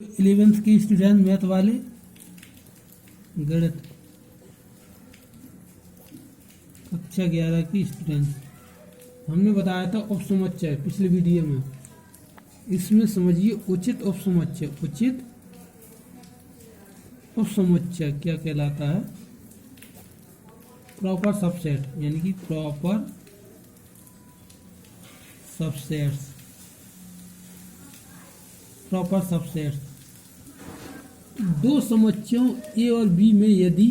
11th के student math वाले गणित कक्षा 11 की स्टूडेंट, हमने बताया था उपसमुच्चय पिछले वीडियो में। इसमें समझिए उचित उपसमुच्चय। उचित उपसमुच्चय क्या कहलाता है? प्रॉपर सबसेट, यानी कि प्रॉपर सबसेट्स। प्रॉपर सबसेट्स दो समुच्चयों ए और बी में यदि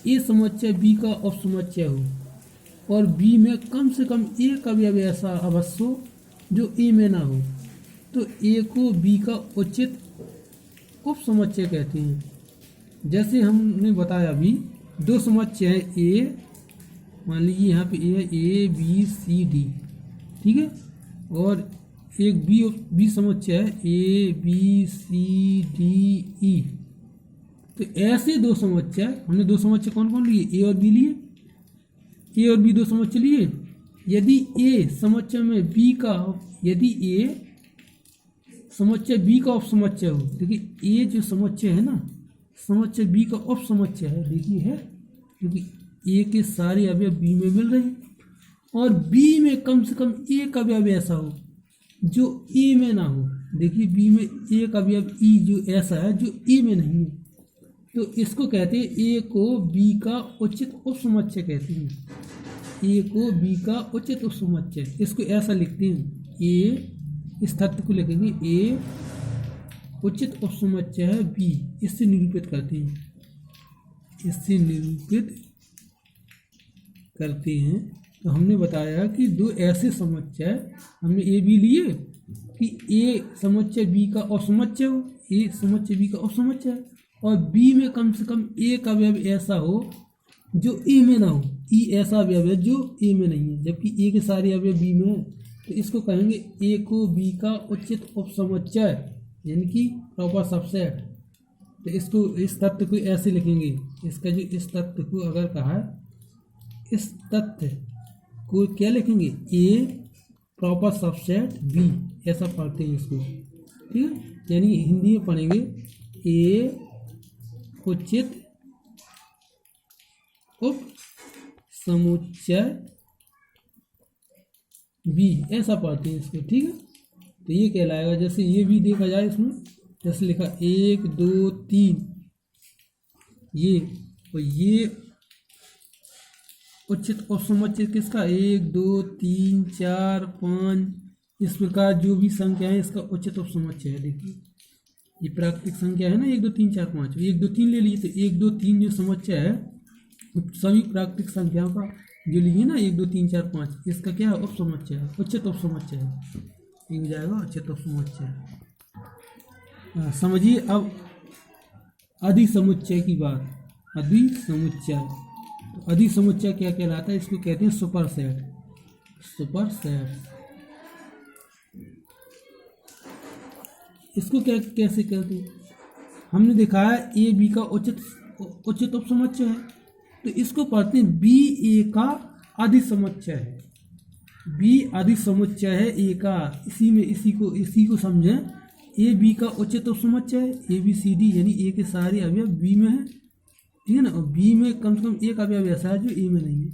ए समुच्चय बी का उपसमुच्चय हो और बी में कम से कम एक अवयव ऐसा अवश्य हो जो ए में ना हो, तो ए को बी का उचित उपसमुच्चय कहते हैं। जैसे हमने बताया अभी, दो समुच्चय है ए, मान लीजिए यहाँ पे ए है, ए बी सी डी, ठीक है, और एक बी समुच्चय है A B C D E. तो ऐसे दो समुच्चय, हमने दो समुच्चय कौन कौन लिए? ए और बी लिए, ए और बी दो समुच्चय लिए। यदि ए समुच्चय में बी का, यदि ए समुच्चय बी का उपसमुच्चय हो, देखिए ए जो समुच्चय है ना, समुच्चय बी का उपसमुच्चय है, देखिए है, क्योंकि ए के सारे अवयव बी में मिल रहे हैं, और बी में कम से कम एक अवयव ऐसा हो जो ए में ना हो। देखिए बी में एक अवयव ई जो ऐसा है जो ए में नहीं है, तो इसको कहते हैं, ए को बी का उचित उपसमुच्चय कहते हैं। ए को बी का उचित उपसमुच्चय, इसको ऐसा लिखते हैं, ए, इस तथ्य को लिखेंगे ए उचित उपसमुच्चय है बी, इससे निरूपित करते हैं, इससे निरूपित करते हैं। तो हमने बताया कि दो ऐसे समुच्चय, हमने ए बी लिए कि ए समुच्चय बी का उपसमुच्चय हो, ए समुच्चय बी का उपसमुच्चय है, और बी में कम से कम एक अवयव ऐसा हो जो ए में ना हो। ई ऐसा अवयव है जो ए में नहीं है, जबकि ए के सारे अवयव बी में है, तो इसको कहेंगे ए को बी का उचित उपसमुच्चय, यानी कि प्रॉपर सबसेट। तो इसको, इस तथ्य को ऐसे लिखेंगे, इसका जो इस तथ्य को अगर कहा है, इस तथ्य को क्या लिखेंगे? ए प्रॉपर सबसेट बी, ऐसा पढ़ते हैं इसको, ठीक है। यानी हिंदी में पढ़ेंगे ए उचित उप समुच्चय बी, ऐसा पढ़ते हैं इसको, ठीक है। तो ये कहलाएगा, जैसे ये भी देखा जाए इसमें, जैसे लिखा 1 2 3, ये और ये उचित उपसमुच्चय किसका? 1 2 3 4 5, इस प्रकार जो भी संख्या है इसका उचित उपसमुच्चय है। देखिए ये प्राकृतिक संख्या है ना, 1 2 3 4 5, 1 2 3 ले लिए, तो 1 2 3 जो समुच्चय है सभी प्राकृतिक संख्याओं का जो लिए ना, 1 2 3 4 5, इसका क्या है? उपसमुच्चय है, उचित उपसमुच्चय है, ये हो जाएगा उचित उपसमुच्चय। समझिए अब अधिसमुच्चय की बात। अधिसमुच्चय, तो अधिसमुच्चय क्या कहलाता है? इसको कहते हैं सुपर सेट। सुपर सेट इसको क्या, कैसे कहते हैं? हमने देखा है ए बी का उचित उपसमुच्चय है, तो इसको पढ़ते हैं बी ए का अधिसमुच्चय है। बी अधिसमुच्चय है ए का, इसी में इसी को समझें, ए बी का उचित उपसमुच्चय है, ए बी सी डी, यानी ए के सारे अवयव बी में है, ठीक है ना, और बी में कम से कम एक अवयव ऐसा है जो ए में नहीं है।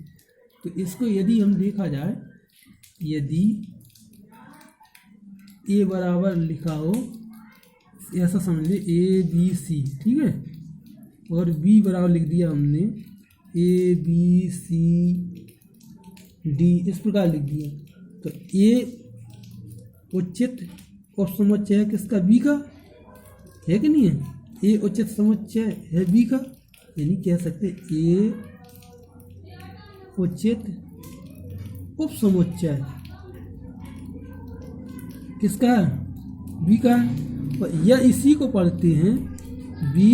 तो इसको यदि हम देखा जाए, यदि ए बराबर लिखा हो, ऐसा समझ ले ए बी सी, ठीक है, और बी बराबर लिख दिया हमने ए बी सी डी, इस प्रकार लिख दिया, तो ए उचित उपसमुच्चय है किसका? बी का, है कि नहीं है? ए उचित समुच्चय है बी का, यानी कह सकते ए उचित उपसमुच्चय किसका है? बी का है। या इसी को पढ़ते हैं बी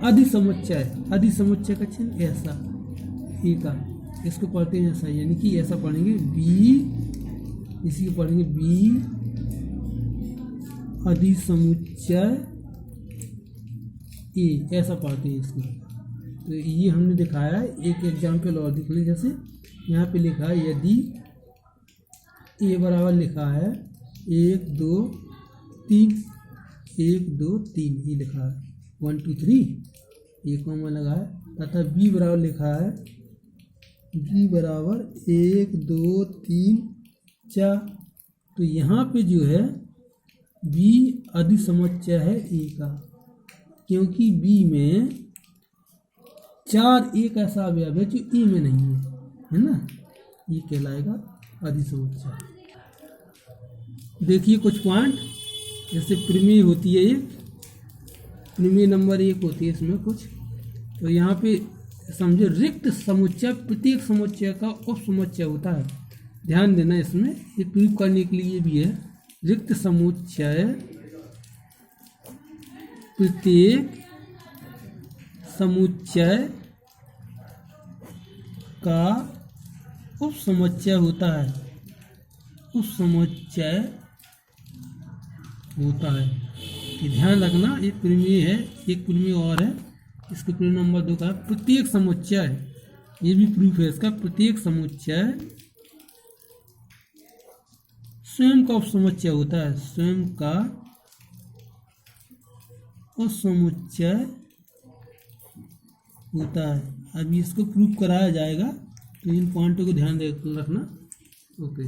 अधिसमुच्चय। अधिसमुच्चय का चिन्ह ऐसा ए का, इसको पढ़ते हैं ऐसा, यानी कि ऐसा पढ़ेंगे बी, इसी को पढ़ेंगे बी अधिसमुच्चय ए, ऐसा पढ़ते हैं इसको। तो ये हमने दिखाया है, एक एग्जाम्पल और दिख लें। जैसे यहाँ पे लिखा है, यदि ए बराबर लिखा है 1 2 3, 1 2 3 ये लिखा है 1 2 3 ये कॉमा लगा है, तथा b बराबर लिखा है b बराबर 1 2 3 4। तो यहाँ पे जो है b अधिसमुच्चय है a का, क्योंकि b में 4 एक ऐसा अवयव है जो a में नहीं है ना, ये कहलाएगा अधिसमुच्चय। देखिए कुछ पॉइंट, जैसे प्रमेय होती है एक, प्रमेय नंबर 1 होती है इसमें कुछ, तो यहाँ पे समझो रिक्त समुच्चय प्रत्येक समुच्चय का उपसमुच्चय होता है। ध्यान देना इसमें, ये प्रूव करने के लिए भी है। रिक्त समुच्चय प्रत्येक समुच्चय का उपसमुच्चय होता है, उपसमुच्चय होता है। ये ध्यान रखना, ये प्रमेय है, एक प्रमेय और है, इसके प्रमेय नंबर 2 का प्रत्येक समुच्चय, ये भी प्रूफ है इसका, प्रत्येक समुच्चय स्वयं का उपसमुच्चय होता है, स्वयं का उपसमुच्चय होता है। अभी इसको प्रूफ कराया जाएगा, तो इन पॉइंटों को ध्यान रखना। ओके।